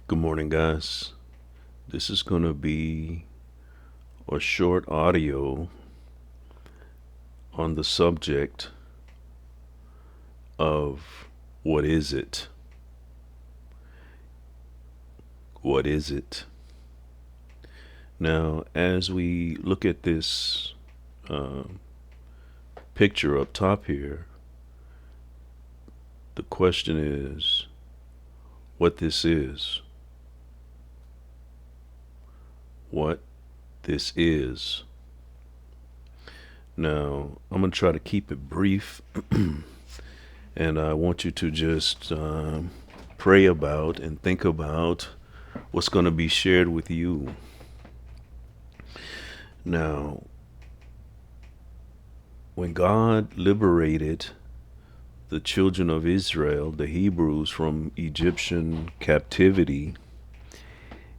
Good morning, guys. This is going to be a short audio on the subject of what is it? What is it? Now, as we look at this uh, picture up top here, the question is what this is. What this is. Now, I'm going to try to keep it brief, and I want you to just pray about and think about what's going to be shared with you. Now, when God liberated the children of Israel, the Hebrews, from Egyptian captivity,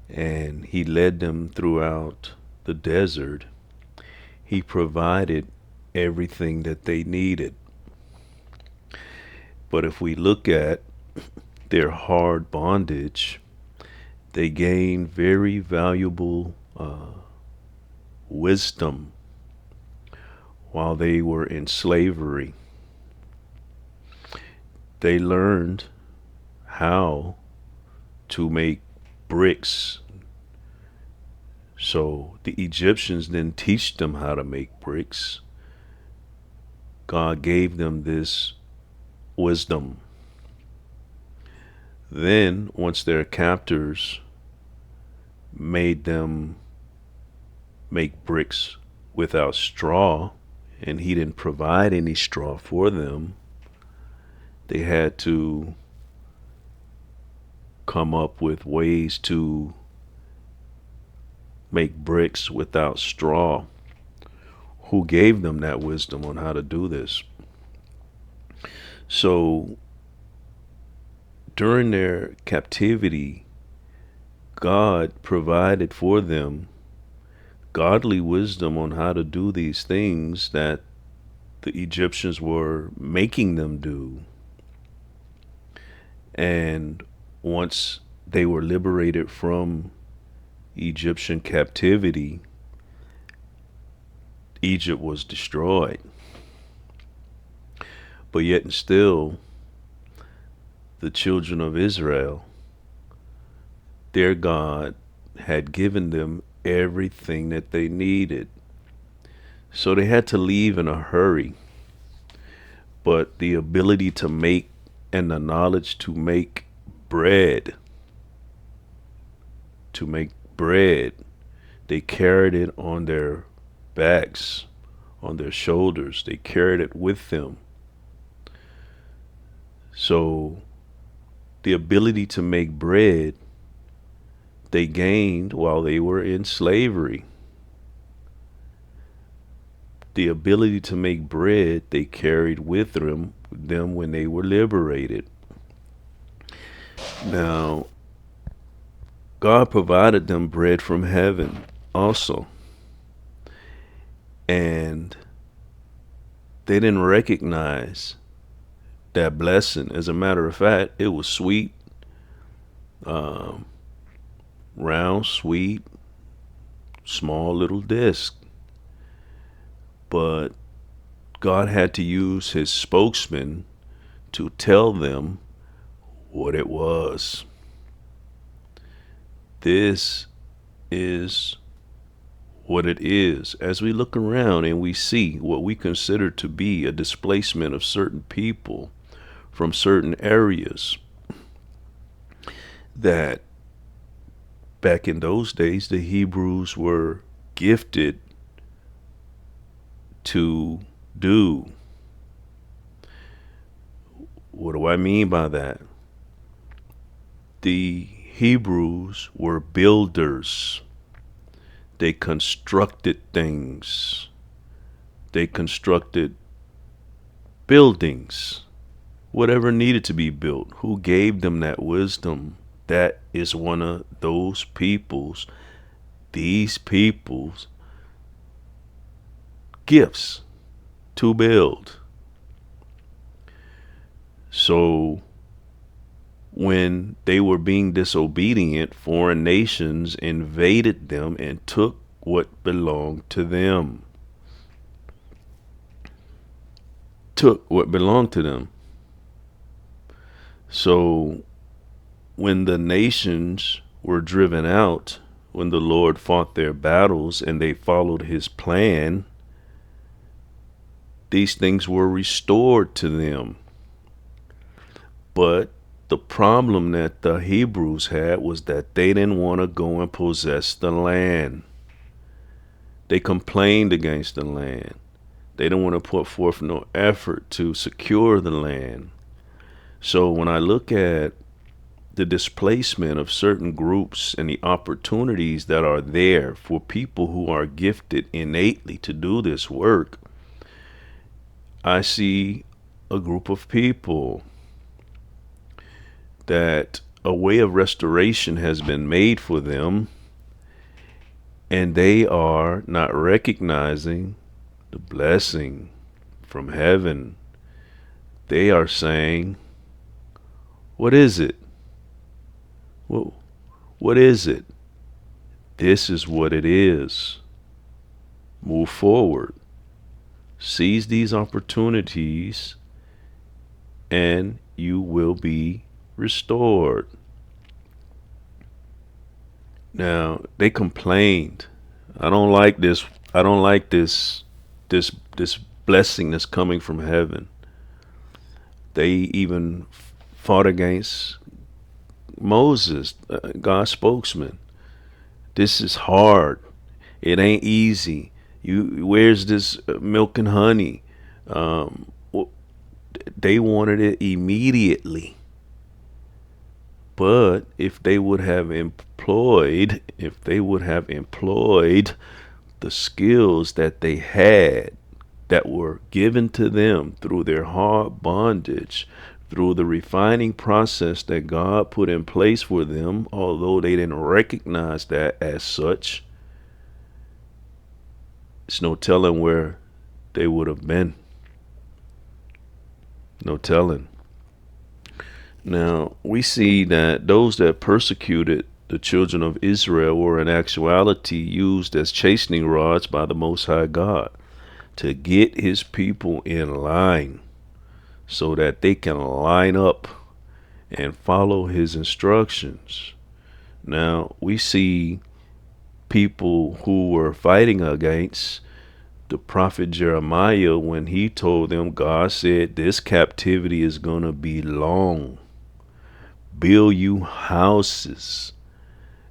and He led them throughout the desert, He provided everything that they needed. But if we look at their hard bondage, they gained very valuable wisdom while they were in slavery. They learned how to make bricks. So the Egyptians didn't teach them how to make bricks. God gave them this wisdom. Then, once their captors made them make bricks without straw, and He didn't provide any straw for them, they had to come up with ways to make bricks without straw. Who gave them that wisdom on how to do this? So during their captivity, God provided for them godly wisdom on how to do these things that the Egyptians were making them do. And once they were liberated from Egyptian captivity, Egypt was destroyed. But yet and still, the children of Israel, their God had given them everything that they needed. So they had to leave in a hurry. But the ability to make and the knowledge to make bread, to make bread, they carried it on their backs, on their shoulders. They carried it with them. So the ability to make bread they gained while they were in slavery. The ability to make bread they carried with them when they were liberated. Now, God provided them bread from heaven also. And they didn't recognize that blessing. As a matter of fact, it was sweet, um, round, sweet, small little disc. But God had to use His spokesman to tell them what it was. This is what it is. As we look around and we see what we consider to be a displacement of certain people from certain areas, that back in those days the Hebrews were gifted to do. What do I mean by that? The Hebrews were builders. They constructed things. They constructed buildings, whatever needed to be built. Who gave them that wisdom? That is one of those people's, these people's gifts to build. So When they were being disobedient, foreign nations invaded them and took what belonged to them. Took what belonged to them. So when the nations were driven out, when the Lord fought their battles and they followed his plan, these things were restored to them. But the problem that the Hebrews had was that they didn't want to go and possess the land. They complained against the land. They didn't want to put forth no effort to secure the land. So when I look at the displacement of certain groups and the opportunities that are there for people who are gifted innately to do this work, I see a group of people that a way of restoration has been made for them, and they are not recognizing the blessing from heaven. They are saying, what is it? What is it? This is what it is. Move forward. Seize these opportunities and you will be restored. Now, they complained. I don't like this. I don't like this blessing that's coming from heaven. They even fought against Moses, God's spokesman. This is hard. It ain't easy. Where's this milk and honey? They wanted it immediately. But if they would have employed the skills that they had, that were given to them through their hard bondage, through the refining process that God put in place for them, although they didn't recognize that as such, it's no telling where they would have been. No telling. Now, we see that those that persecuted the children of Israel were in actuality used as chastening rods by the Most High God to get his people in line so that they can line up and follow his instructions. Now, we see people who were fighting against the prophet Jeremiah when he told them, God said, this captivity is going to be long. Build you houses.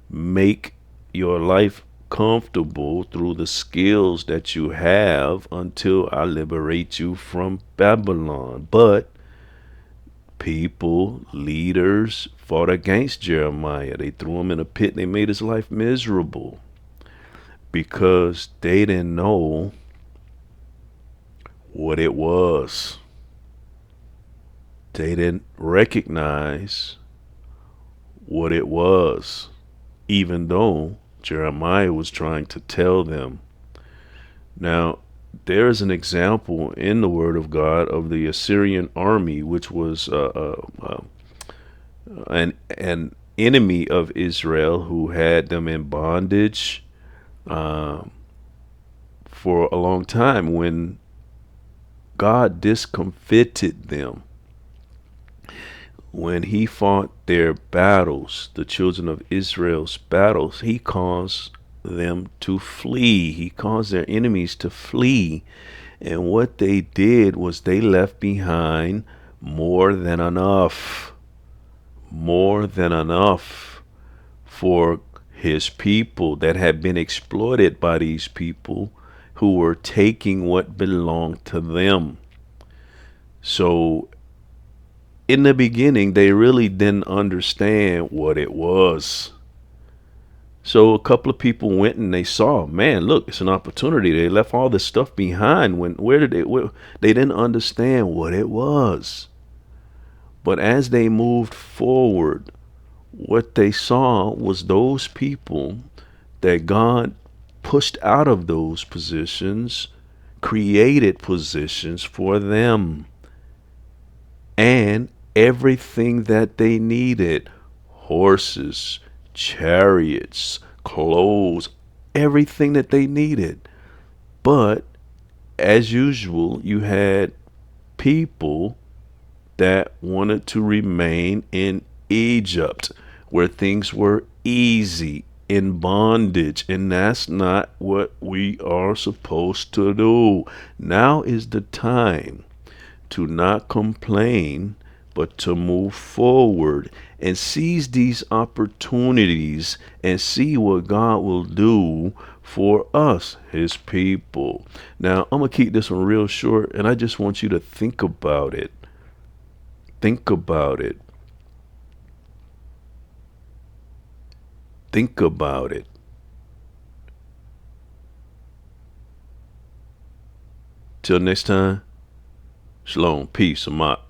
Make your life comfortable through the skills that you have until I liberate you from Babylon. But people, leaders, fought against Jeremiah. They threw him in a pit. They made his life miserable because they didn't know what it was. They didn't recognize what it was, even though Jeremiah was trying to tell them. Now, there is an example in the Word of God of the Assyrian army, which was an enemy of Israel who had them in bondage for a long time. When God discomfited them, when he fought their battles, the children of Israel's battles, he caused them to flee. He caused their enemies to flee. And what they did was they left behind more than enough for his people that had been exploited by these people who were taking what belonged to them. So in the beginning, they really didn't understand what it was. So a couple of people went and they saw, man, look, it's an opportunity. They left all this stuff behind. They didn't understand what it was. But as they moved forward, what they saw was those people that God pushed out of those positions, created positions for them, and everything that they needed: horses, chariots, clothes, everything that they needed. But as usual, you had people that wanted to remain in Egypt, where things were easy, in bondage, and that's not what we are supposed to do. Now is the time to not complain, but to move forward and seize these opportunities and see what God will do for us, his people. Now, I'm going to keep this one real short, and I just want you to think about it. Think about it. Think about it. Till next time, shalom, peace, Amak.